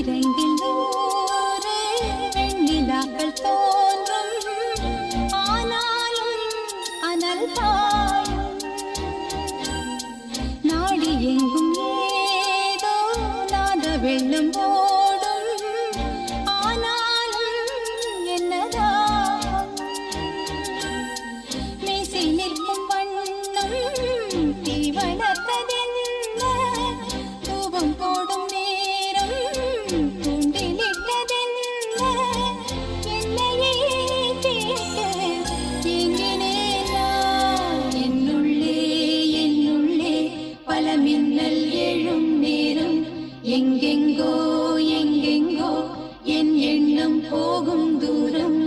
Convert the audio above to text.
விரைவில் நூறு வெண்ணிலாக்கள் தோன்றும் ஆனாலும் அனல் பாயும் நாடி எங்கும் ஏதோ நாத வெள்ளம் ஓடும் ஆனாலும் என்னதான் மீசை நிற்கும் வண்ணம் தீ வளர்த்ததென்ன தூபம் போடும் நேரம் தூண்டிலிட்டதென்ன என்னையே கேட்டு ஏங்கினேன் நான் என்னுள்ளே பல மின்னல் எழும் நேரம் எங்கெங்கோ என் எண்ணம் போகும் தூரம்